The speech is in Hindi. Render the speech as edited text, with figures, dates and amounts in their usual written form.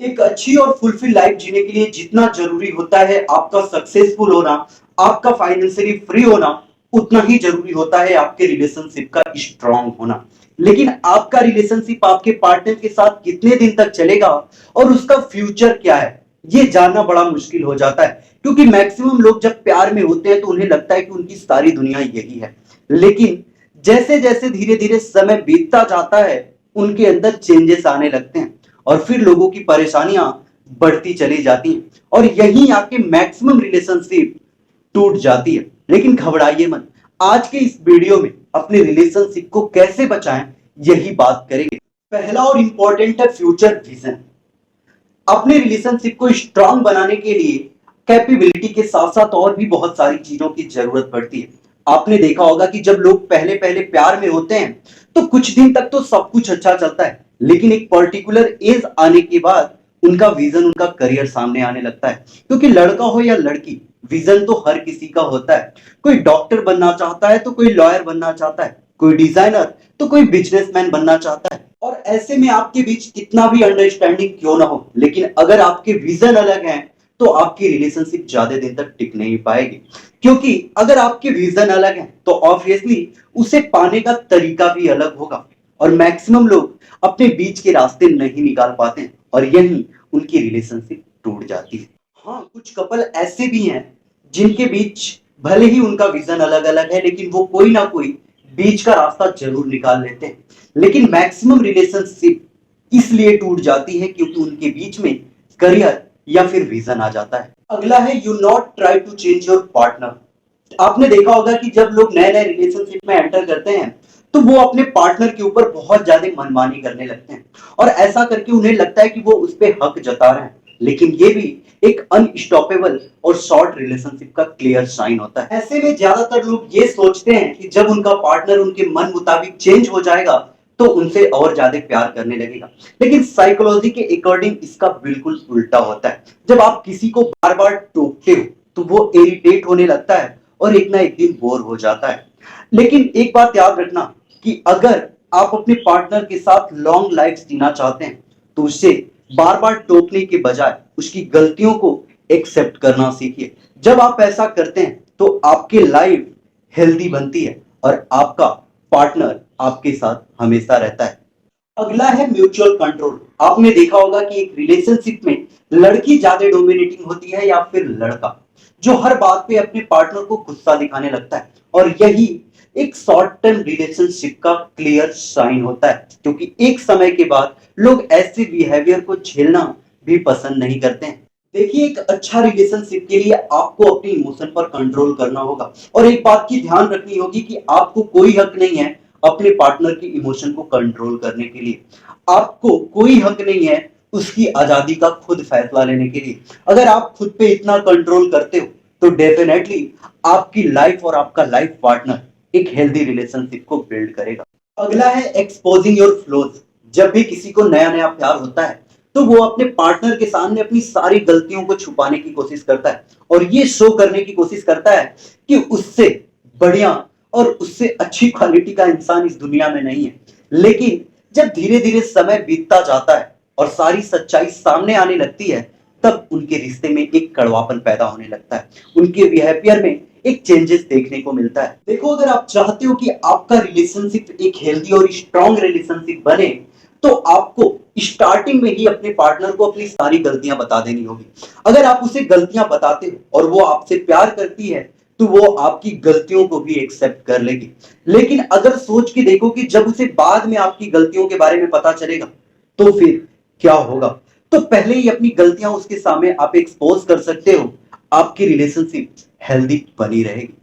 एक अच्छी और फुलफिल लाइफ जीने के लिए जितना जरूरी होता है आपका सक्सेसफुल होना, आपका फाइनेंशियली फ्री होना, उतना ही जरूरी होता है आपके रिलेशनशिप का स्ट्रांग होना। लेकिन आपका रिलेशनशिप आपके पार्टनर के साथ कितने दिन तक चलेगा और उसका फ्यूचर क्या है, ये जानना बड़ा मुश्किल हो जाता है। क्योंकि मैक्सिमम लोग जब प्यार में होते हैं तो उन्हें लगता है कि उनकी सारी दुनिया यही है। लेकिन जैसे जैसे धीरे धीरे समय बीतता जाता है, उनके अंदर चेंजेस आने लगते हैं और फिर लोगों की परेशानियां बढ़ती चली जाती हैं और यहीं आके मैक्सिमम रिलेशनशिप टूट जाती है। लेकिन घबराइए मत, आज के इस वीडियो में अपने रिलेशनशिप को कैसे बचाएं, यही बात करेंगे। पहला और इंपॉर्टेंट है फ्यूचर विजन। अपने रिलेशनशिप को स्ट्रांग बनाने के लिए कैपेबिलिटी के साथ साथ और भी बहुत सारी चीजों की जरूरत पड़ती है। आपने देखा होगा कि जब लोग पहले पहले प्यार में होते हैं तो कुछ दिन तक तो सब कुछ अच्छा चलता है, लेकिन एक पर्टिकुलर एज आने के बाद उनका विजन, उनका करियर सामने आने लगता है। क्योंकि लड़का हो या लड़की, विजन तो हर किसी का होता है। कोई डॉक्टर बनना चाहता है तो कोई लॉयर बनना चाहता है, कोई डिजाइनर तो कोई बिजनेसमैन बनना चाहता है। और ऐसे में आपके बीच कितना भी अंडरस्टैंडिंग क्यों ना हो, लेकिन अगर आपके विजन अलग हैं तो आपकी रिलेशनशिप ज्यादा दिन तक टिक नहीं पाएगी। क्योंकि अगर आपके विजन अलग हैं तो ऑब्वियसली उसे पाने का तरीका भी अलग होगा और मैक्सिमम लोग अपने बीच के रास्ते नहीं निकाल पाते हैं और यही उनकी रिलेशनशिप टूट जाती है। हाँ, कुछ कपल ऐसे भी हैं जिनके बीच भले ही उनका विजन अलग अलग है, लेकिन वो कोई ना कोई बीच का रास्ता जरूर निकाल लेते हैं। लेकिन मैक्सिमम रिलेशनशिप इसलिए टूट जाती है क्योंकि उनके बीच में करियर या फिर विजन आ जाता है। अगला है you not try to change your partner. आपने देखा होगा कि जब लोग नए नए रिलेशनशिप में एंटर करते हैं तो वो अपने पार्टनर के ऊपर बहुत ज्यादा मनमानी करने लगते हैं और ऐसा करके उन्हें लगता है कि वो उस पर हक जता रहे हैं। लेकिन ये भी एक अनस्टॉपेबल और शॉर्ट रिलेशनशिप का क्लियर साइन होता है। ऐसे में ज्यादातर लोग ये सोचते हैं कि जब उनका पार्टनर उनके मन मुताबिक चेंज हो जाएगा तो उनसे और ज्यादा प्यार करने लगेगा। लेकिन साइकोलॉजी के अकॉर्डिंग इसका बिल्कुल उल्टा होता है। जब आप किसी को बार बार टोकते हो तो वो इरिटेट होने लगता है और एक ना एक दिन बोर हो जाता है। लेकिन एक बात याद रखना कि अगर आप अपने पार्टनर के साथ लॉन्ग लाइफ जीना चाहते हैं तो उससे बार बार टोकने के बजाय उसकी गलतियों को एक्सेप्ट करना सीखिए। जब आप ऐसा करते हैं तो आपकी लाइफ हेल्दी बनती है और आपका पार्टनर आपके साथ हमेशा रहता है। अगला है म्यूचुअल कंट्रोल। आपने देखा होगा कि एक रिलेशनशिप में लड़की ज्यादा डोमिनेटिंग होती है या फिर लड़का, जो हर बात पे अपने पार्टनर को गुस्सा दिखाने लगता है। और यही एक शॉर्ट टर्म रिलेशनशिप का क्लियर साइन होता है, क्योंकि एक समय के बाद लोग ऐसे बिहेवियर को झेलना भी पसंद नहीं करते हैं। देखिए, एक अच्छा रिलेशनशिप के लिए आपको अपने इमोशन पर कंट्रोल करना होगा और एक बात की ध्यान रखनी होगी कि आपको कोई हक नहीं है अपने पार्टनर की इमोशन को कंट्रोल करने के लिए। आपको कोई हक नहीं है उसकी आजादी का खुद फैसला लेने के लिए। अगर आप खुद पे इतना कंट्रोल करते हो तो डेफिनेटली आपकी लाइफ और आपका लाइफ पार्टनर एक हेल्दी रिलेशनशिप को बिल्ड करेगा। अगला है एक्सपोजिंग योर फ्लॉज। जब भी किसी को नया नया प्यार होता है तो वो अपने पार्टनर के सामने अपनी सारी गलतियों को छुपाने की कोशिश करता है और ये शो करने की कोशिश करता है कि उससे बढ़िया और उससे अच्छी क्वालिटी का इंसान इस दुनिया में नहीं है। लेकिन जब धीरे धीरे समय बीतता जाता है और सारी सच्चाई सामने आने लगती है, तब उनके रिश्ते में एक कड़वापन पैदा होने लगता है, उनके बिहेवियर में एक चेंजेस देखने को मिलता है। देखो, अगर आप चाहते हो कि आपका रिलेशनशिप एक हेल्दी और स्ट्रांग रिलेशनशिप बने तो आपको स्टार्टिंग में ही अपने पार्टनर को अपनी सारी गलतियां बता देनी होगी। अगर आप उसे गलतियां बताते हो और वो आपसे प्यार करती है तो वो आपकी गलतियों को भी एक्सेप्ट कर लेगी। लेकिन अगर सोच के देखो कि जब उसे बाद में आपकी गलतियों के बारे में पता चलेगा तो फिर क्या होगा, तो पहले ही अपनी गलतियां उसके सामने आप एक्सपोज कर सकते हो, आपकी रिलेशनशिप हेल्दी बनी रहेगी।